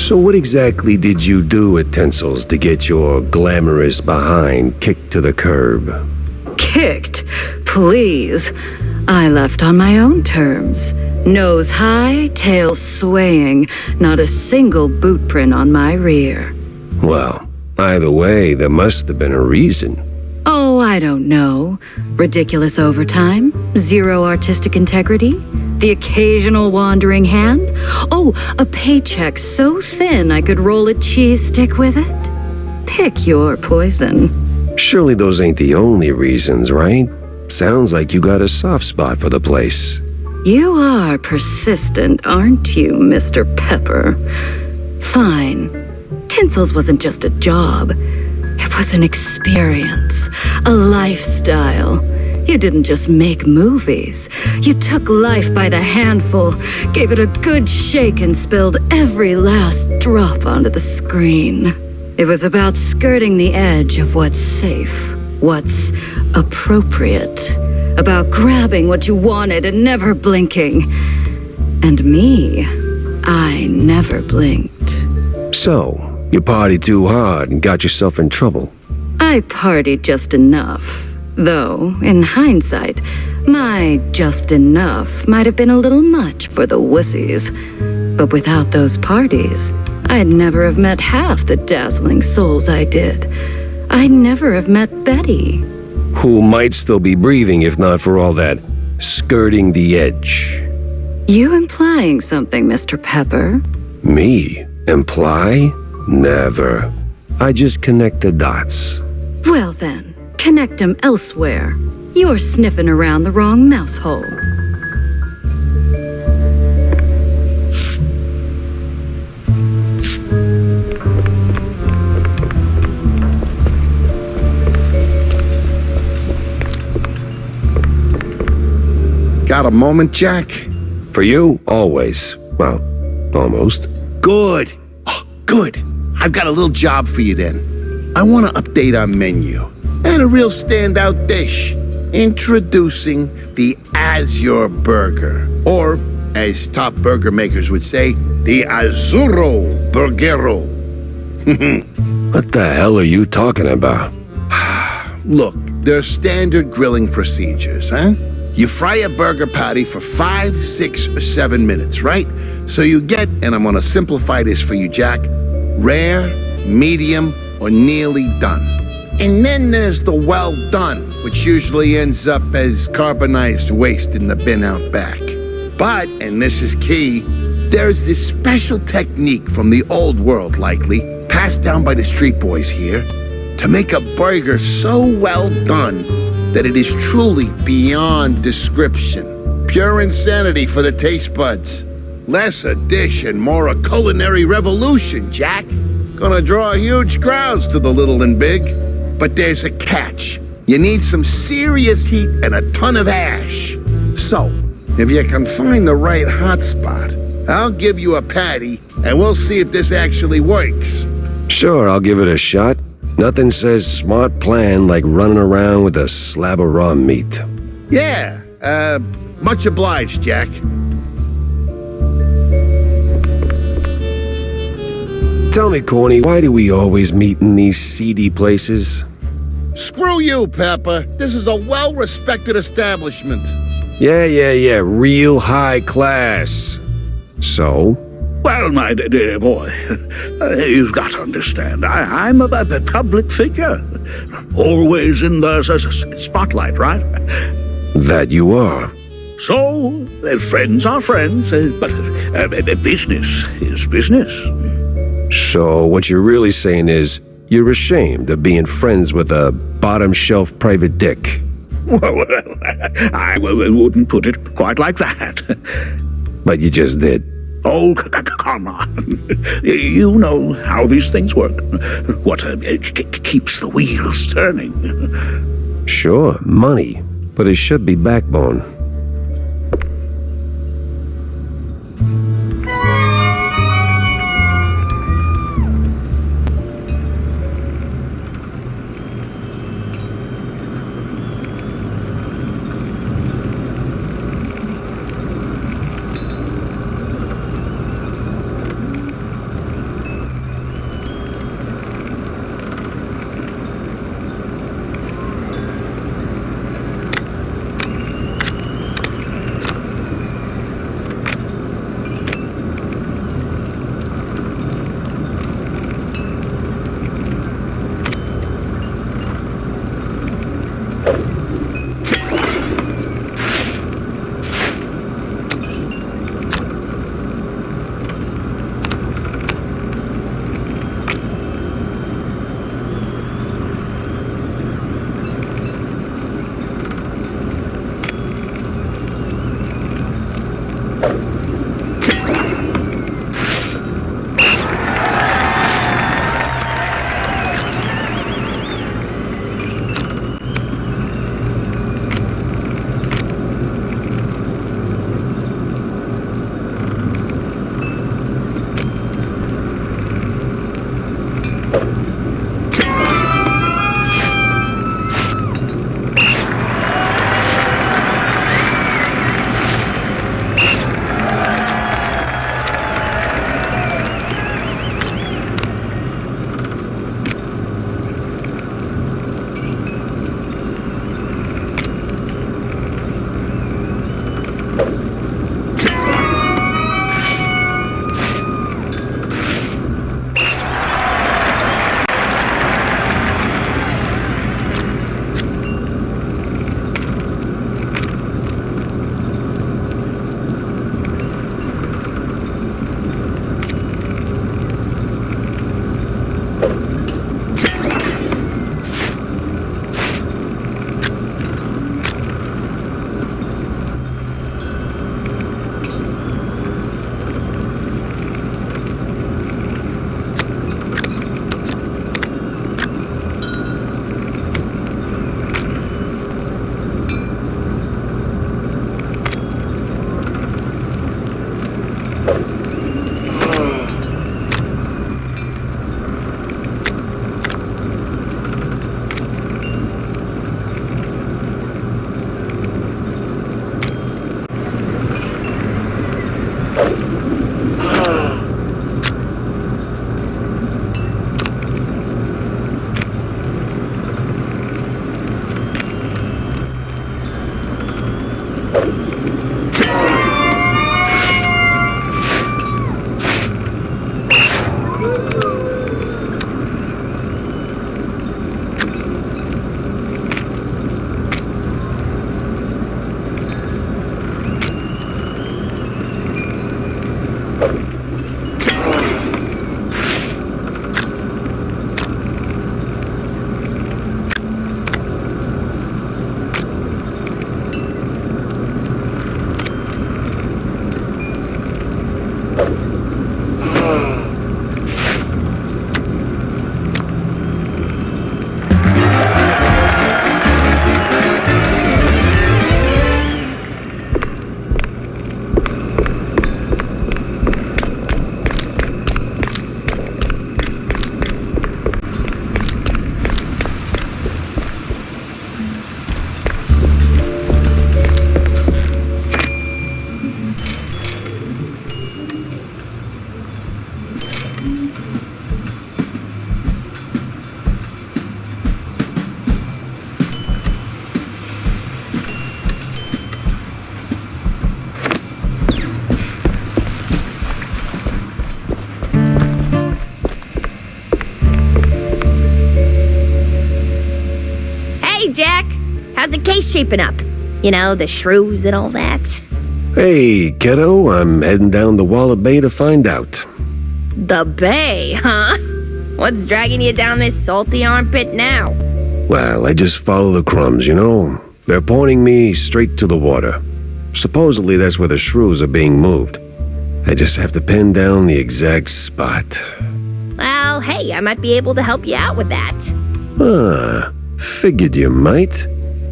So what exactly did you do at Tinsel's to get your glamorous behind kicked to the curb? Kicked? Please. I left on my own terms. Nose high, tail swaying, not a single boot print on my rear. Well, either way, there must have been a reason. Oh, I don't know. Ridiculous overtime? Zero artistic integrity? The occasional wandering hand? Oh, a paycheck so thin I could roll a cheese stick with it? Pick your poison. Surely those ain't the only reasons, right? Sounds like you got a soft spot for the place. You are persistent, aren't you, Mr. Pepper? Fine. Tinsel's wasn't just a job. It was an experience, a lifestyle. You didn't just make movies. You took life by the handful, gave it a good shake, and spilled every last drop onto the screen. It was about skirting the edge of what's safe, what's appropriate, about grabbing what you wanted and never blinking. And me, I never blinked. So, you partied too hard and got yourself in trouble. I partied just enough. Though, in hindsight, my just enough might have been a little much for the wussies. But without those parties, I'd never have met half the dazzling souls I did. I'd never have met Betty. Who might still be breathing if not for all that skirting the edge. You implying something, Mr. Pepper? Me? Imply? Never. I just connect the dots. Well then, connect them elsewhere. You're sniffing around the wrong mouse hole. Got a moment, Jack? For you, always. Well, almost. Good. Oh, good. I've got a little job for you then. I want to update our menu. And a real standout dish. Introducing the Azure Burger. Or, as top burger makers would say, the Azzurro Burgero. What the hell are you talking about? Look, they're standard grilling procedures, huh? You fry a burger patty for 5, 6, or 7 minutes, right? So you get, and I'm gonna simplify this for you, Jack, rare, medium, or nearly done. And then there's the well done, which usually ends up as carbonized waste in the bin out back. But, and this is key, there's this special technique from the old world, likely, passed down by the street boys here, to make a burger so well done that it is truly beyond description. Pure insanity for the taste buds. Less a dish and more a culinary revolution, Jack. Gonna draw huge crowds to the little and big. But there's a catch. You need some serious heat and a ton of ash. So, if you can find the right hot spot, I'll give you a patty and we'll see if this actually works. Sure, I'll give it a shot. Nothing says smart plan like running around with a slab of raw meat. Yeah, much obliged, Jack. Tell me, Corny, why do we always meet in these seedy places? Screw you, Pepper. This is a well-respected establishment. Yeah, real high class. So? Well, my dear boy, you've got to understand, I'm a public figure. Always in the spotlight, right? That you are. So, friends are friends, but business is business. So what you're really saying is you're ashamed of being friends with a bottom-shelf private dick. Well, I wouldn't put it quite like that. But you just did. Oh, come on. You know how these things work. What keeps the wheels turning. Sure, money. But it should be backbone. Hey, Jack. How's the case shaping up? You know, the shrews and all that. Hey, kiddo, I'm heading down to Wallet Bay to find out. The Bay, huh? What's dragging you down this salty armpit now? Well, I just follow the crumbs, you know? They're pointing me straight to the water. Supposedly that's where the shrews are being moved. I just have to pin down the exact spot. Well, hey, I might be able to help you out with that. Ah, figured you might.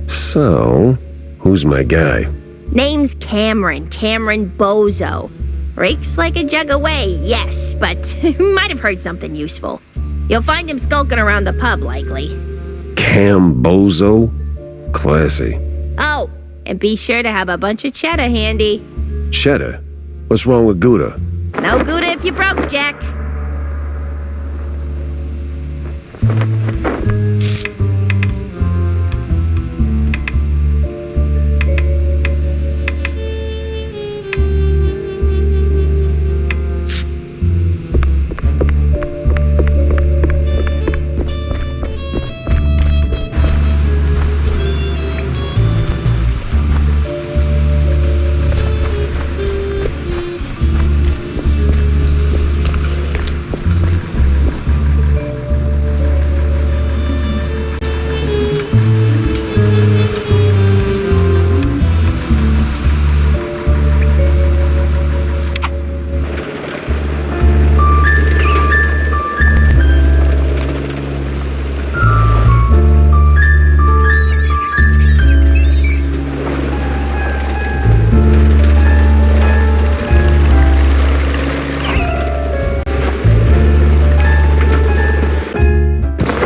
So, who's my guy? Name's Cameron Bozo. Rakes like a jug away, yes, but might have heard something useful. You'll find him skulking around the pub, likely. Cambozo? Classy. Oh, and be sure to have a bunch of cheddar handy. Cheddar? What's wrong with Gouda? No Gouda if you broke, Jack.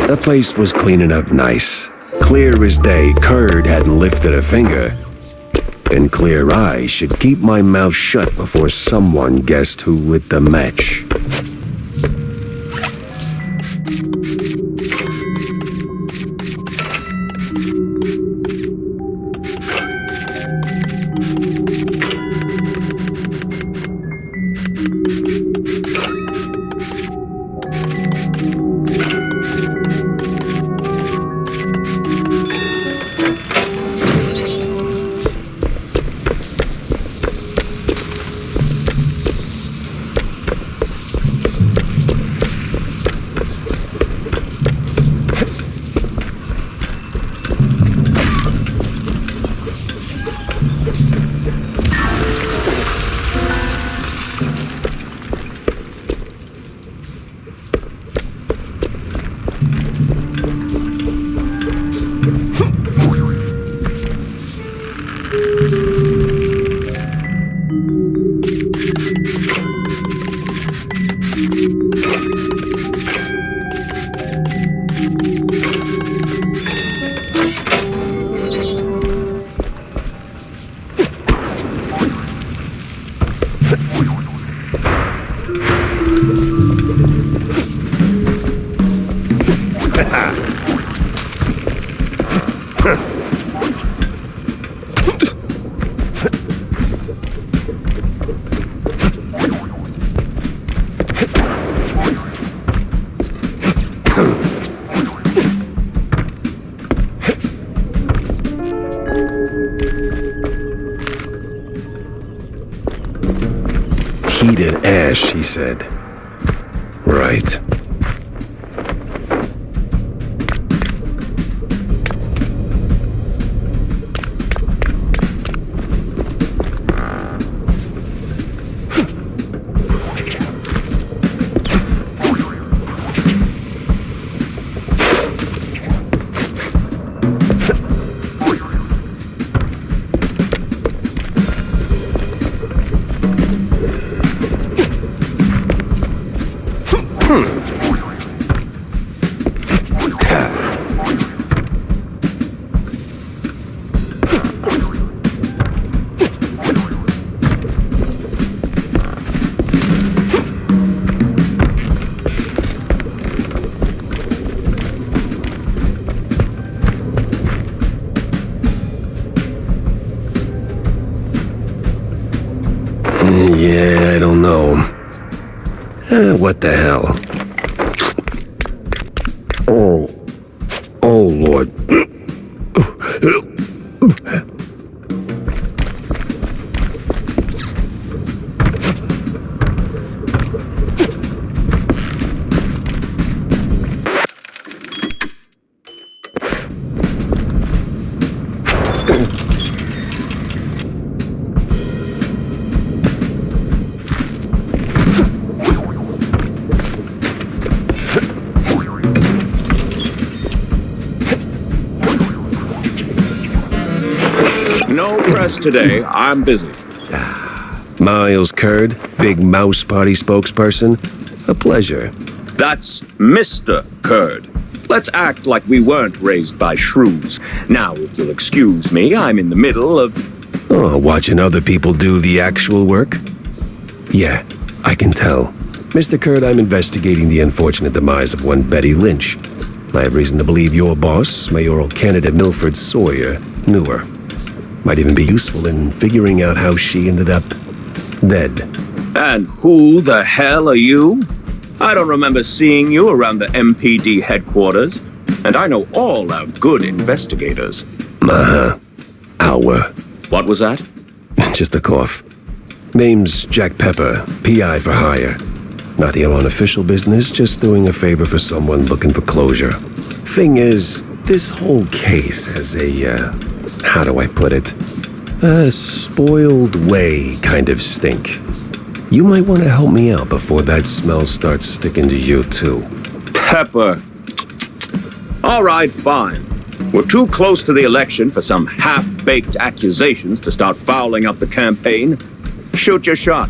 The place was cleaning up nice. Clear as day, Curd hadn't lifted a finger. And clear eyes should keep my mouth shut before someone guessed who lit the match. Heated ash, he said. Right. Yeah, I don't know. What the hell? Oh, Lord. No press today. I'm busy. Miles Curd, big mouse party spokesperson. A pleasure. That's Mr. Curd. Let's act like we weren't raised by shrews. Now, if you'll excuse me, I'm in the middle of... Oh, watching other people do the actual work? Yeah, I can tell. Mr. Curd, I'm investigating the unfortunate demise of one Betty Lynch. I have reason to believe your boss, mayoral candidate Milford Sawyer, knew her. Might even be useful in figuring out how she ended up dead. And who the hell are you? I don't remember seeing you around the MPD headquarters. And I know all our good investigators. Our. What was that? Just a cough. Name's Jack Pepper, PI for hire. Not here on official business, just doing a favor for someone looking for closure. Thing is, this whole case has a, how do I put it? A spoiled way kind of stink. You might want to help me out before that smell starts sticking to you too. Pepper. All right, fine. We're too close to the election for some half-baked accusations to start fouling up the campaign. Shoot your shot.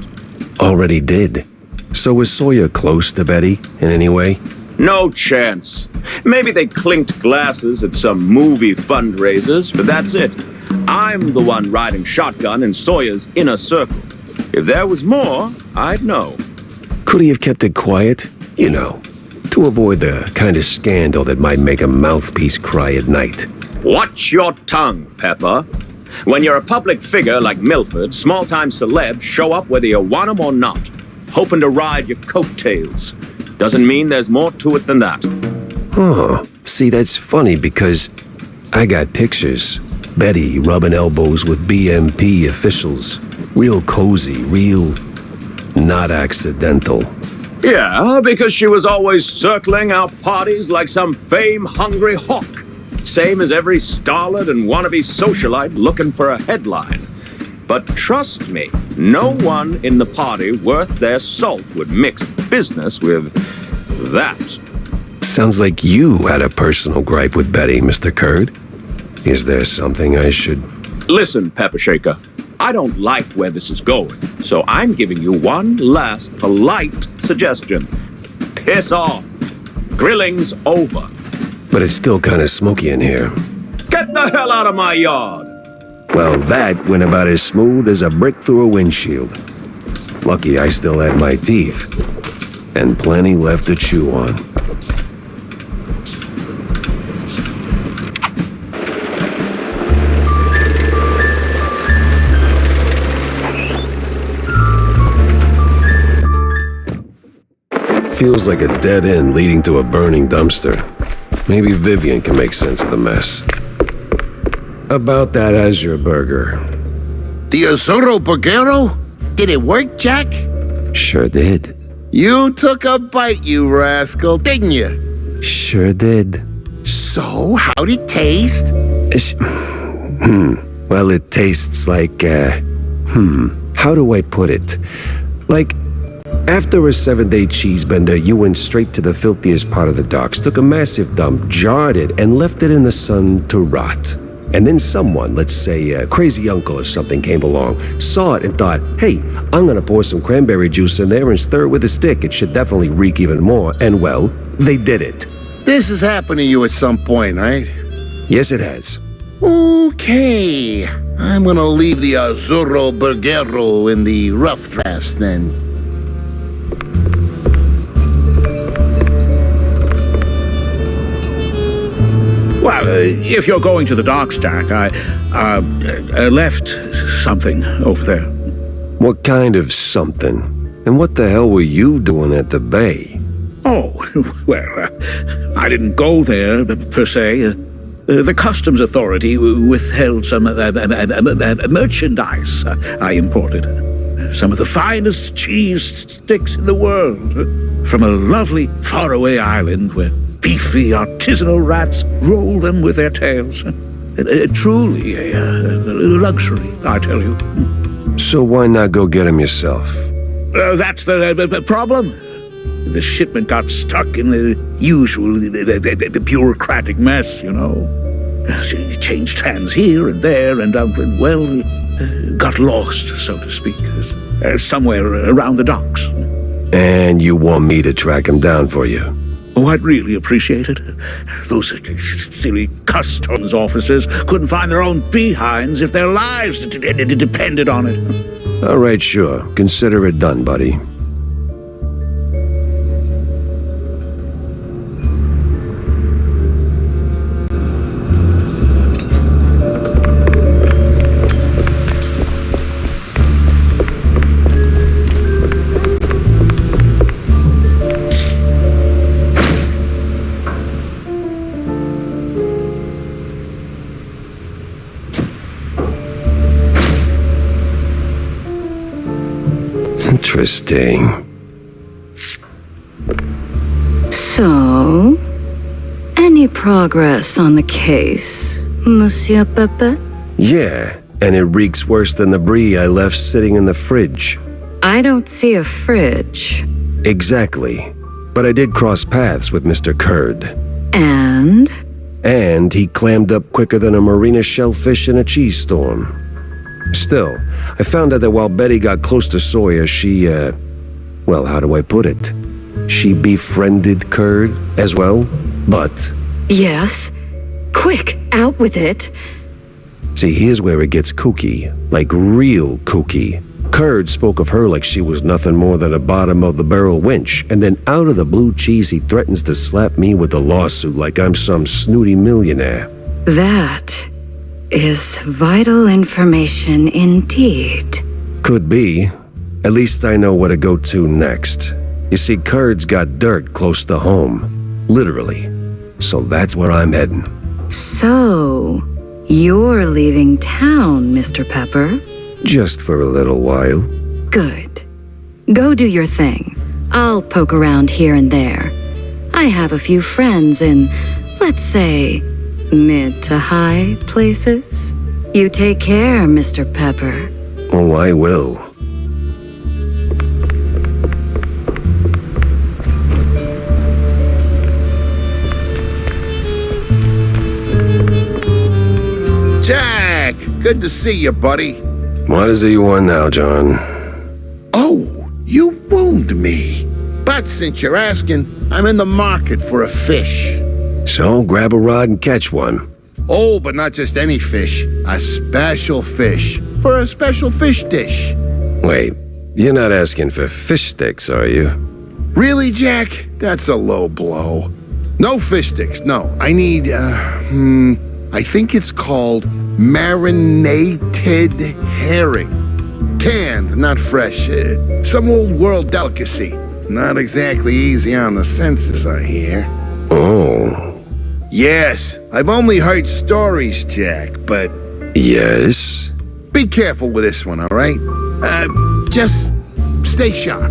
Already did. So was Sawyer close to Betty in any way? No chance. Maybe they clinked glasses at some movie fundraisers, but that's it. I'm the one riding shotgun in Sawyer's inner circle. If there was more, I'd know. Could he have kept it quiet? You know, to avoid the kind of scandal that might make a mouthpiece cry at night. Watch your tongue, Pepper. When you're a public figure like Milford, small-time celebs show up whether you want them or not, hoping to ride your coattails. Doesn't mean there's more to it than that. Oh, see, that's funny because I got pictures. Betty rubbing elbows with BMP officials. Real cozy, real not accidental. Yeah, because she was always circling our parties like some fame-hungry hawk. Same as every starlet and wannabe socialite looking for a headline. But trust me, no one in the party worth their salt would mix business with that. Sounds like you had a personal gripe with Betty, Mr. Curd. Is there something I should... Listen, Pepper Shaker, I don't like where this is going, so I'm giving you one last polite suggestion. Piss off. Grilling's over. But it's still kind of smoky in here. Get the hell out of my yard! Well, that went about as smooth as a brick through a windshield. Lucky I still had my teeth. And plenty left to chew on. Feels like a dead end leading to a burning dumpster. Maybe Vivian can make sense of the mess. About that Azure burger. The Azuro Burgero? Did it work, Jack? Sure did. You took a bite, you rascal, didn't you? Sure did. So, how'd it taste? Well, it tastes like, how do I put it? Like, after a 7-day cheese bender, you went straight to the filthiest part of the docks, took a massive dump, jarred it, and left it in the sun to rot. And then someone, let's say a crazy uncle or something, came along, saw it and thought, hey, I'm gonna pour some cranberry juice in there and stir it with a stick. It should definitely reek even more. And well, they did it. This has happened to you at some point, right? Yes, it has. Okay. I'm gonna leave the Azzurro Burguero in the rough drafts then. Well, if you're going to the docks, Jack, I left something over there. What kind of something? And what the hell were you doing at the bay? Oh, well, I didn't go there, per se. The customs authority withheld some merchandise I imported. Some of the finest cheese sticks in the world. From a lovely faraway island where beefy artisanal rats roll them with their tails. Truly a luxury, I tell you. So why not go get him yourself? That's the problem. The shipment got stuck in the usual the bureaucratic mess, you know. It changed hands here and there, and got lost, so to speak, somewhere around the docks. And you want me to track him down for you? Oh, I'd really appreciate it. Those silly customs officers couldn't find their own behinds if their lives depended on it. All right, sure. Consider it done, buddy. Interesting. So, any progress on the case, Monsieur Pepe? Yeah, and it reeks worse than the brie I left sitting in the fridge. I don't see a fridge. Exactly. But I did cross paths with Mr. Curd. And? And he clammed up quicker than a marina shellfish in a cheese storm. Still, I found out that while Betty got close to Sawyer, she, well, how do I put it? She befriended Curd as well, but... Yes. Quick, out with it. See, here's where it gets kooky, like real kooky. Curd spoke of her like she was nothing more than a bottom-of-the-barrel wench, and then out of the blue cheese he threatens to slap me with a lawsuit like I'm some snooty millionaire. That is vital information indeed. Could be. At least I know where to go to next. You see, Curd's got dirt close to home. Literally. So that's where I'm heading. So, you're leaving town, Mr. Pepper? Just for a little while. Good. Go do your thing. I'll poke around here and there. I have a few friends in, let's say, mid to high places. You take care, Mr. Pepper. Oh, I will. Jack, good to see you, buddy. What is it you want now, John? Oh, you wound me. But since you're asking, I'm in the market for a fish. So grab a rod and catch one. Oh, but not just any fish. A special fish. For a special fish dish. Wait, you're not asking for fish sticks, are you? Really, Jack? That's a low blow. No fish sticks, no. I need, I think it's called marinated herring. Canned, not fresh. Some old world delicacy. Not exactly easy on the senses, I hear. Oh. Yes, I've only heard stories, Jack, but Yes? be careful with this one, all right? Just stay sharp.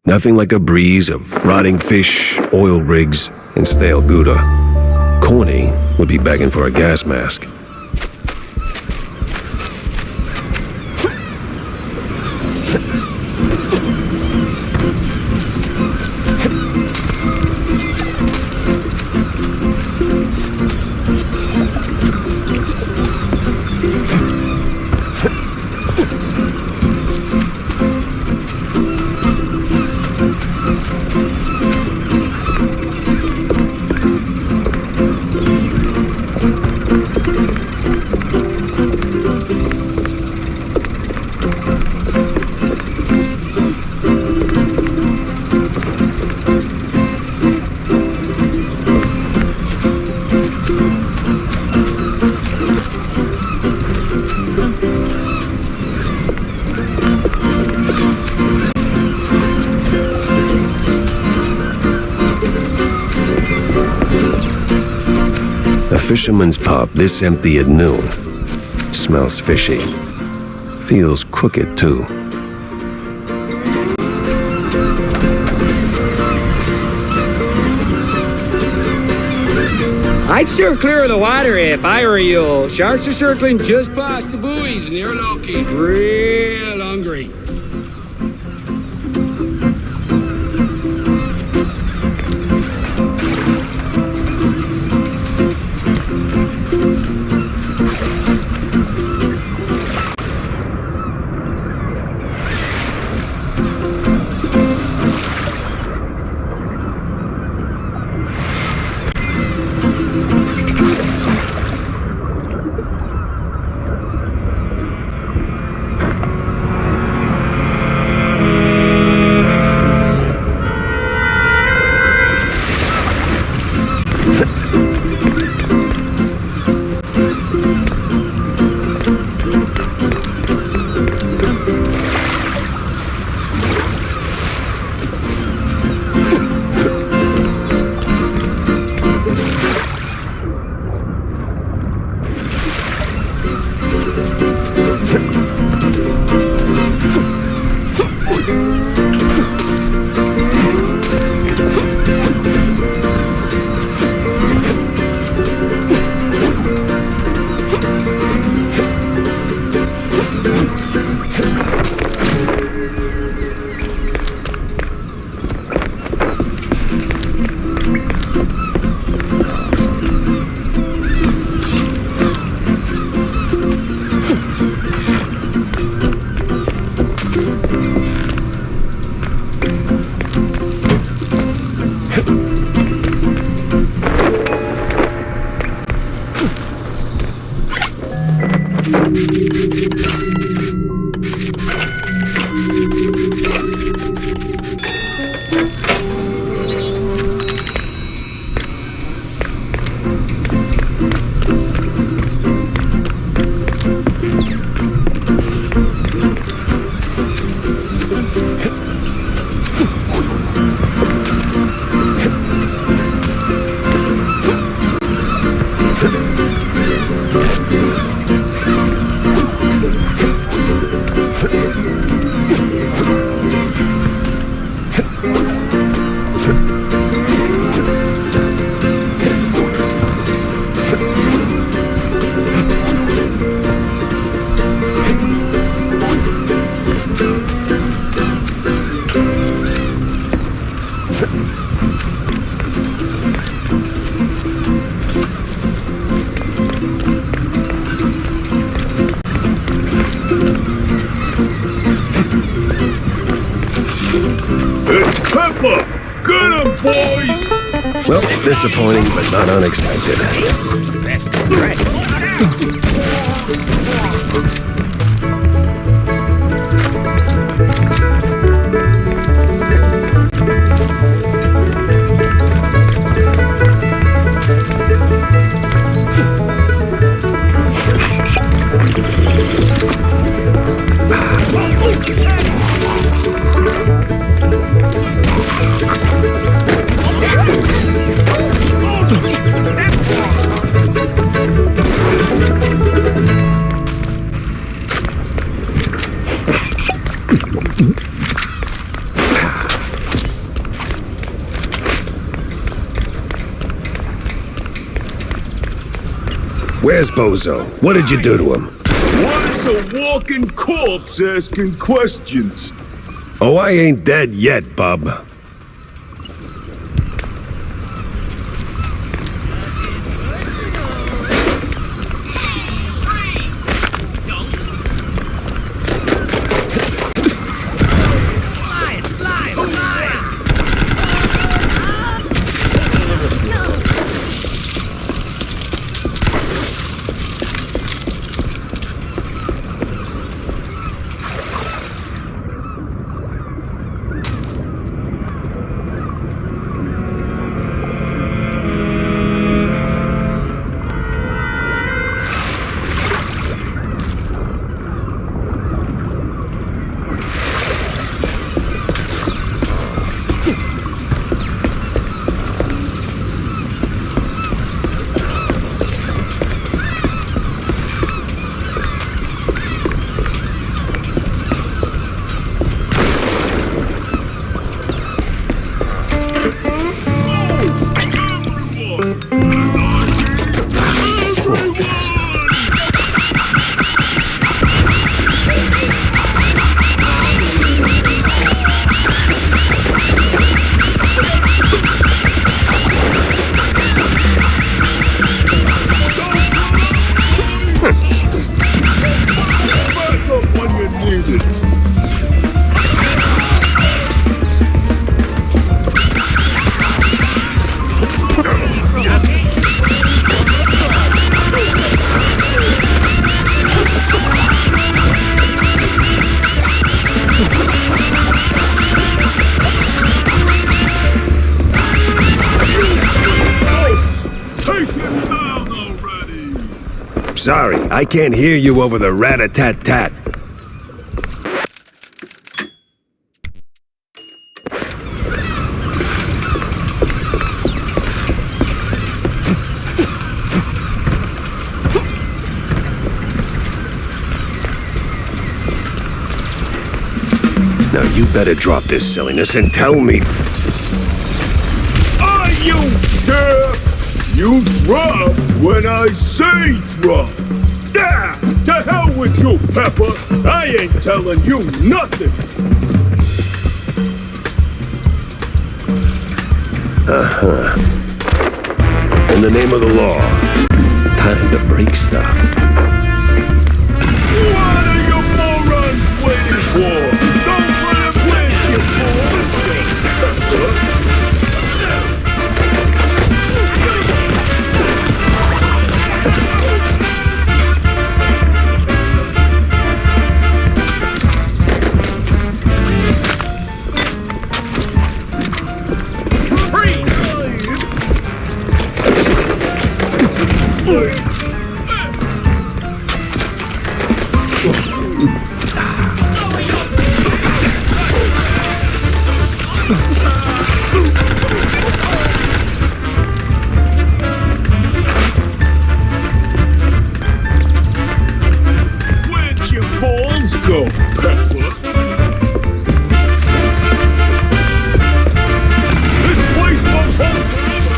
Nothing like a breeze of rotting fish, oil rigs, and stale Gouda. Corny would be begging for a gas mask. A fisherman's pub this empty at noon. Smells fishy. Feels crooked, too. I'd steer clear of the water if I were you. Sharks are circling just past the buoys and they're looking real hungry. Disappointing, but not unexpected. Best bread. Where's Bozo? What did you do to him? Why's a walking corpse asking questions? Oh, I ain't dead yet, bub. Sorry, I can't hear you over the rat-a-tat-tat. Now you better drop this silliness and tell me... Are you deaf? You drop when I say drop. Yeah, to hell with you, Pepper. I ain't telling you nothing. In the name of the law, time to break stuff. What are you morons waiting for? Don't let him plant your balls, Pepper. Where'd your balls go, Pepper? This place won't hold forever.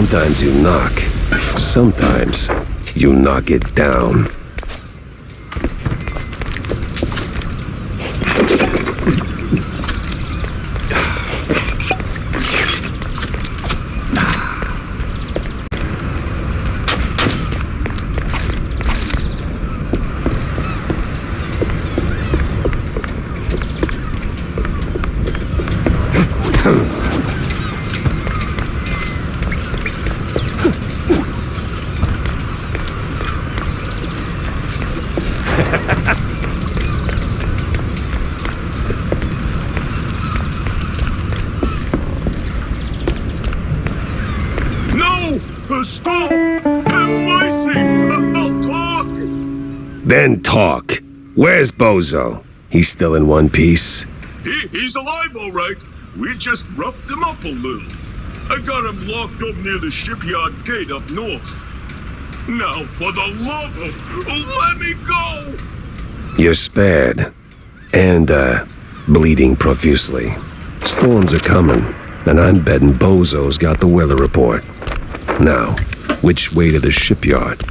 Sometimes you knock. Sometimes you knock it down. Stop! Have mercy! I'll talk! Then talk. Where's Bozo? He's still in one piece? He's alive, all right. We just roughed him up a little. I got him locked up near the shipyard gate up north. Now, for the love of... let me go! You're spared. And, bleeding profusely. Storms are coming, and I'm betting Bozo's got the weather report. Now, which way to the shipyard?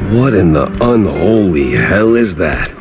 What in the unholy hell is that?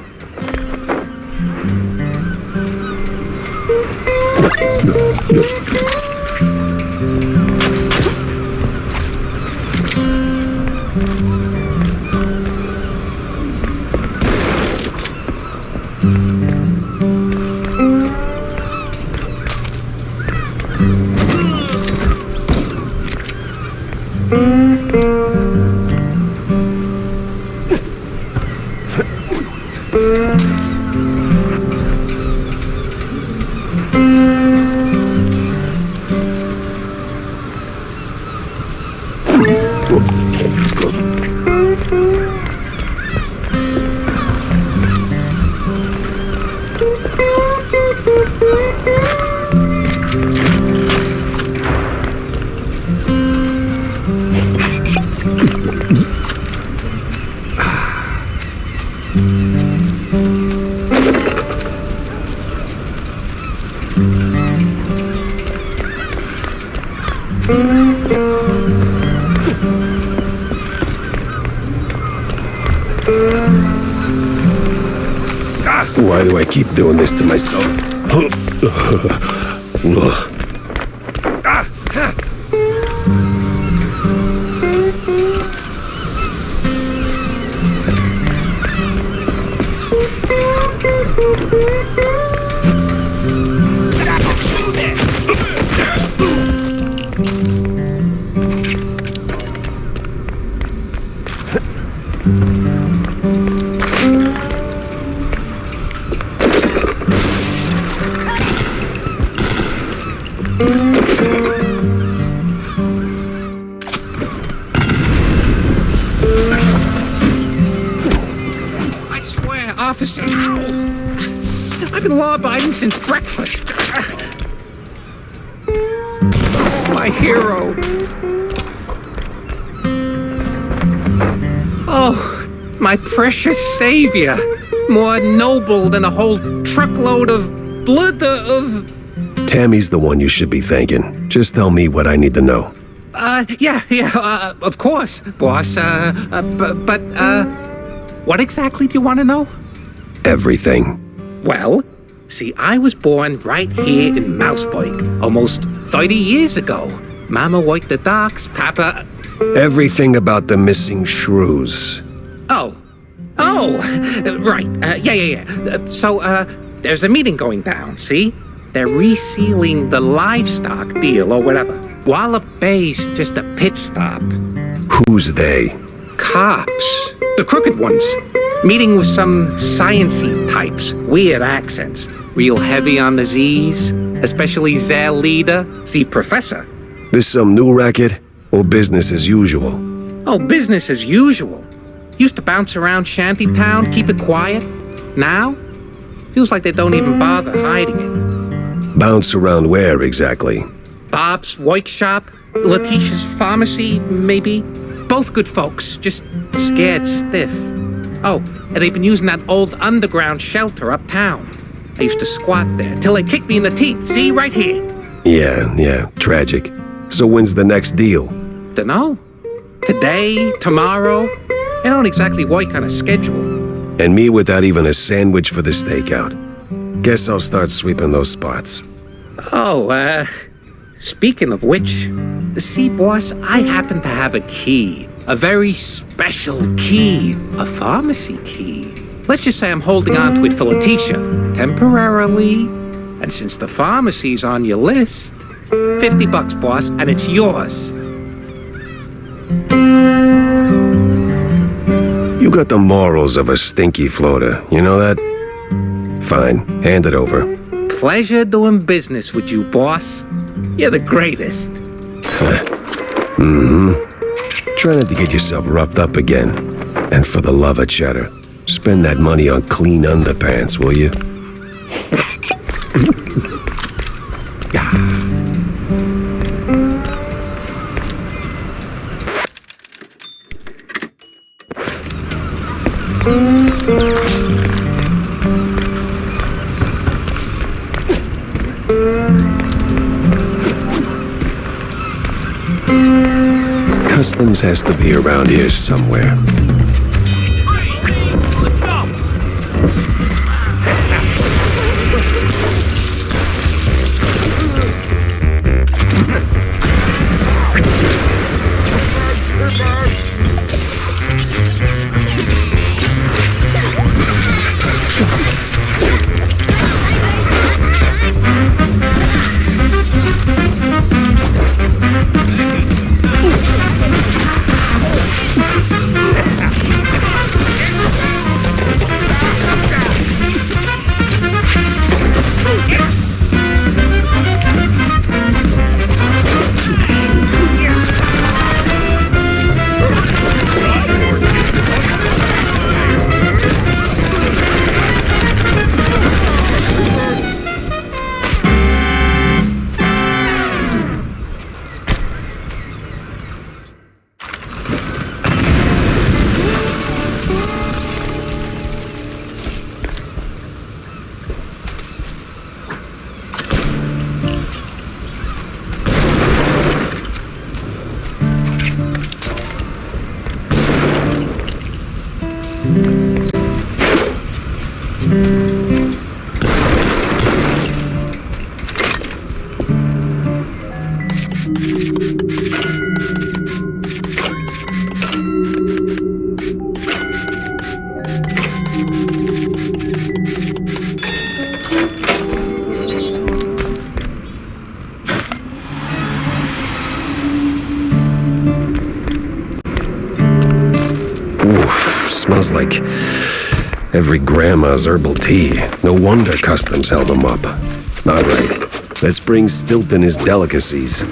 Why do I keep doing this to myself? Ugh. I swear, officer. I've been law-abiding since breakfast. My hero. Oh, my precious savior. More noble than a whole truckload of blood of... Tammy's the one you should be thanking. Just tell me what I need to know. Of course, boss. What exactly do you want to know? Everything. Well, see, I was born right here in Mouseburg, almost 30 years ago. Mama worked the docks, Papa... Everything about the missing shrews. Right. So, there's a meeting going down, see? They're resealing the livestock deal or whatever. Wallop Bay's just a pit stop. Who's they? Cops. The crooked ones. Meeting with some science-y types. Weird accents. Real heavy on the Z's. Especially their leader, the professor. This some new racket? Or business as usual? Oh, business as usual. Used to bounce around Shantytown, keep it quiet. Now? Feels like they don't even bother hiding it. Bounce around where exactly? Bob's workshop, Letitia's pharmacy, maybe. Both good folks, just scared stiff. Oh, and they've been using that old underground shelter uptown. I used to squat there till they kicked me in the teeth. See, right here. Yeah, tragic. So when's the next deal? Dunno. Today, tomorrow. They don't exactly work on a schedule. And me without even a sandwich for the stakeout. Guess I'll start sweeping those spots. Oh, speaking of which, see, boss, I happen to have a key. A very special key. A pharmacy key. Let's just say I'm holding on to it for Letitia. Temporarily. And since the pharmacy's on your list, $50, boss, and it's yours. You got the morals of a stinky floater, you know that? Fine, hand it over. Pleasure doing business with you, boss. You're the greatest. Try not to get yourself roughed up again. And for the love of cheddar, spend that money on clean underpants, will you? Customs has to be around here somewhere. Smells like every grandma's herbal tea. No wonder Customs held them up. All right, let's bring Stilton his delicacies.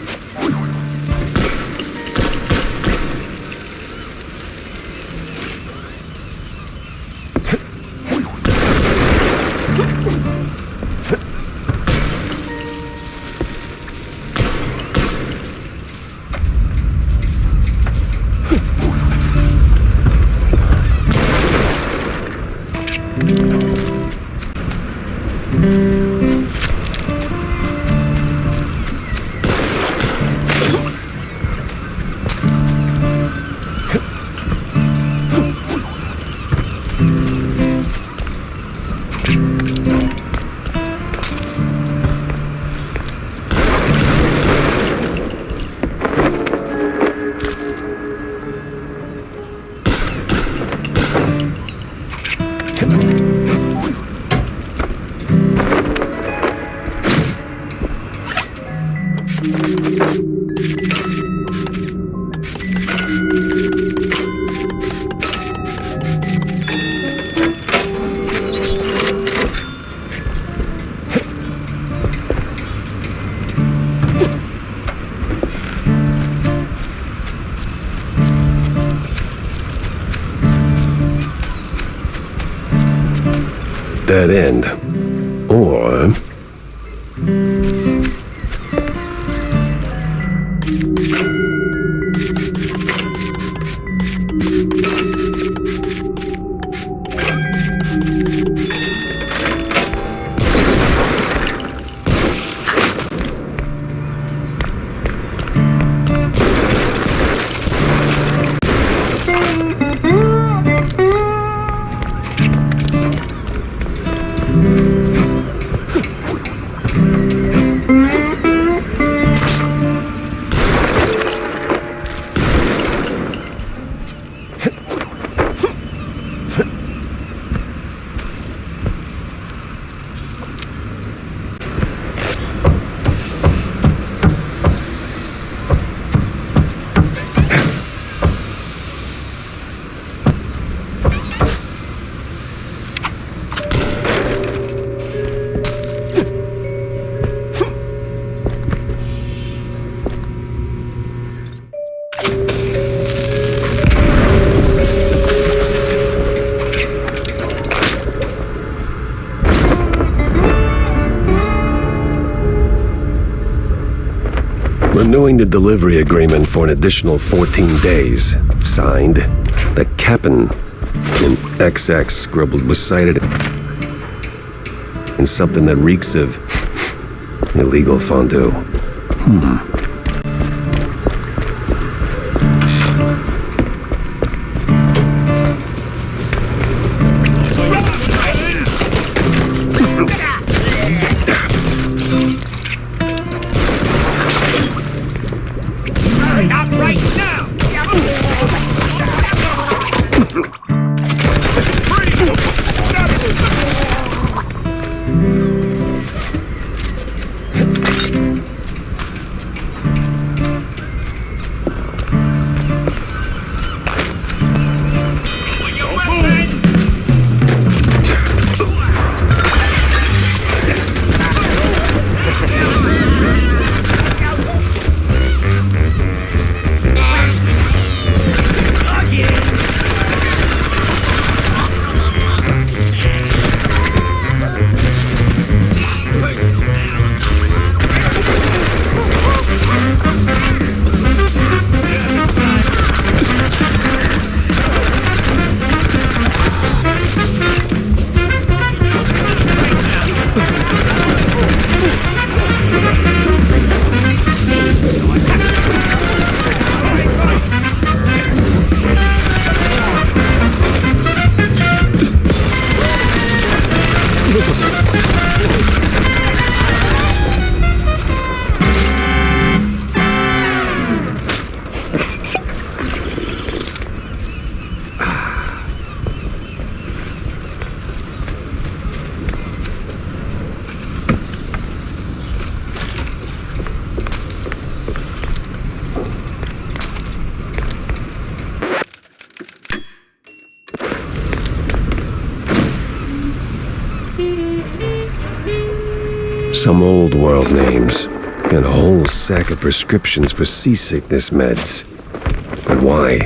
Dead end. Or... Renewing the delivery agreement for an additional 14 days. Signed, the Cap'n in XX scribbled was cited in something that reeks of illegal fondue. Some old world names, and a whole sack of prescriptions for seasickness meds. But why?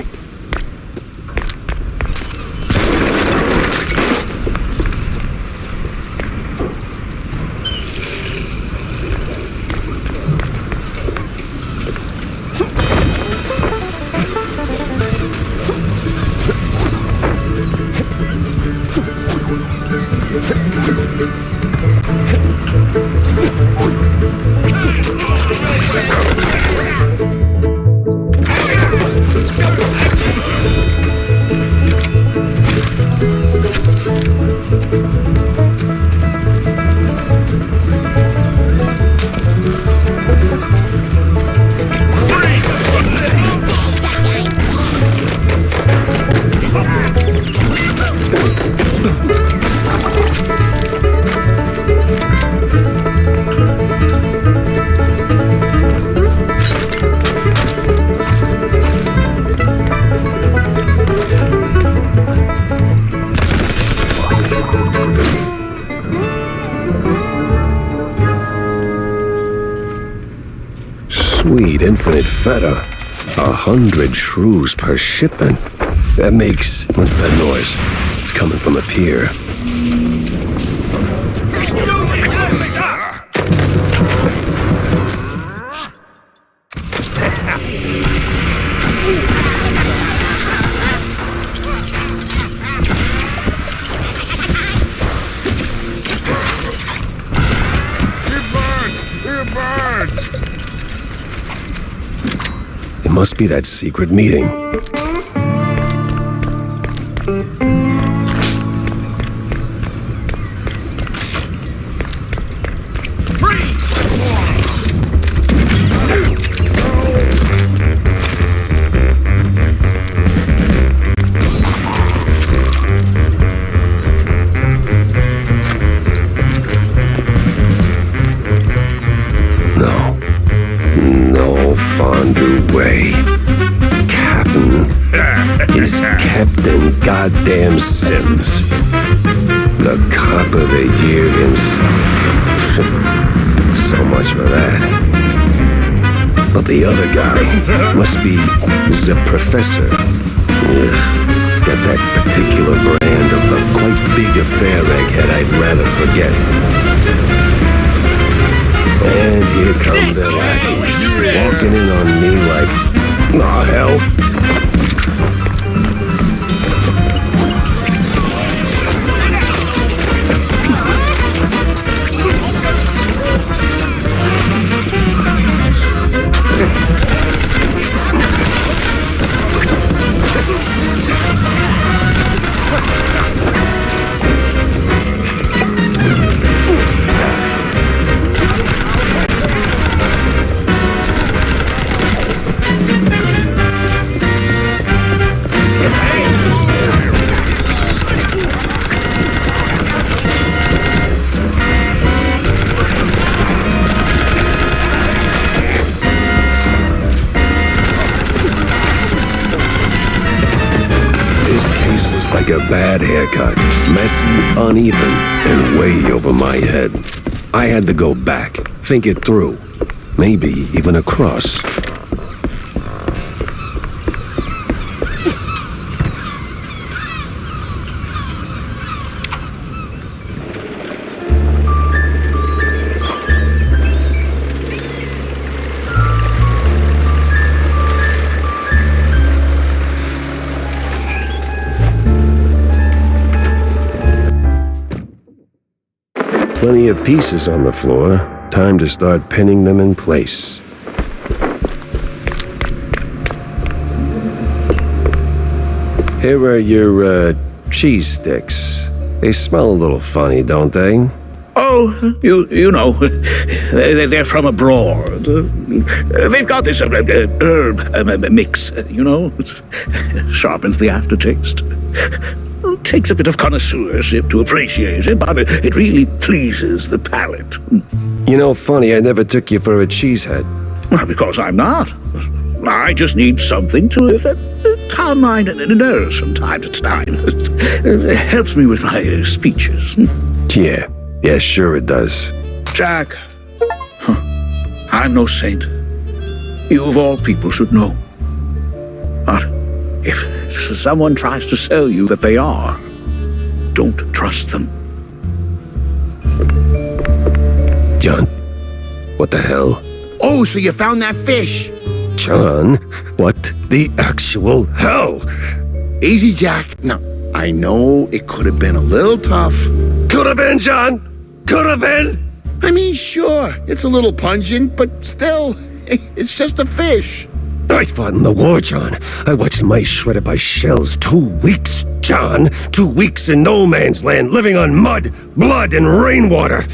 Sweet infinite feta. 100 shrews per shipment. That makes... What's that noise? It's coming from a pier. It must be that secret meeting. No fondue way. Captain is Captain Goddamn Sims. The cop of the year himself. So much for that. But the other guy must be the professor. Ugh, he's got that particular brand of the quite big affair egghead I'd rather forget. And here come the lackeys, walking in on me like, aw, hell. Like a bad haircut, messy, uneven, and way over my head. I had to go back, think it through, maybe even across. Plenty of pieces on the floor. Time to start pinning them in place. Here are your, cheese sticks. They smell a little funny, don't they? Oh, you know, they're from abroad. They've got this herb mix, you know. Sharpens the aftertaste. Takes a bit of connoisseurship to appreciate it, but it really pleases the palate. You know, funny, I never took you for a cheesehead. Well, because I'm not. I just need something to calm my nerves from time to time. It helps me with my speeches. Yeah, sure it does. Jack, I'm no saint. You of all people should know. But if someone tries to sell you that they are, don't trust them. John, what the hell? Oh, so you found that fish? John, what the actual hell? Easy, Jack. Now, I know it could have been a little tough. Could have been, John. Could have been. I mean, sure, it's a little pungent, but still, it's just a fish. I fought in the war, John. I watched mice shredded by shells. 2 weeks, John. 2 weeks in no man's land, living on mud, blood, and rainwater.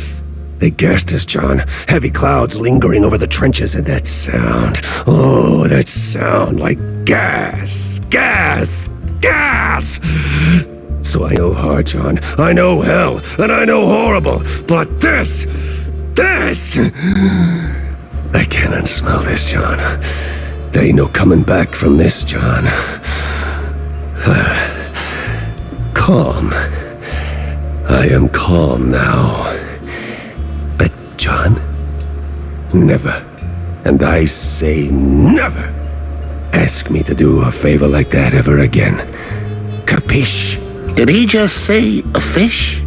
They gassed us, John. Heavy clouds lingering over the trenches, and that sound. Oh, that sound like gas. Gas. Gas! So I know hard, John. I know hell, and I know horrible. But this... I cannot smell this, John. There ain't no coming back from this, John. Calm. I am calm now. But, John, never, and I say never, ask me to do a favor like that ever again. Capiche? Did he just say a fish?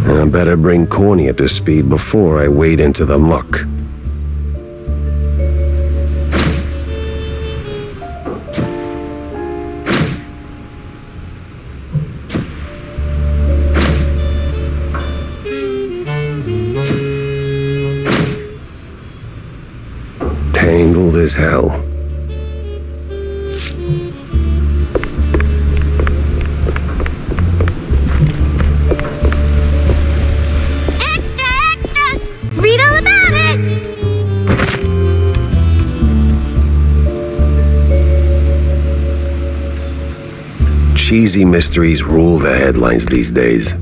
I better bring Corny up to speed before I wade into the muck. Tangled as hell. Read all about it! Cheesy mysteries rule the headlines these days.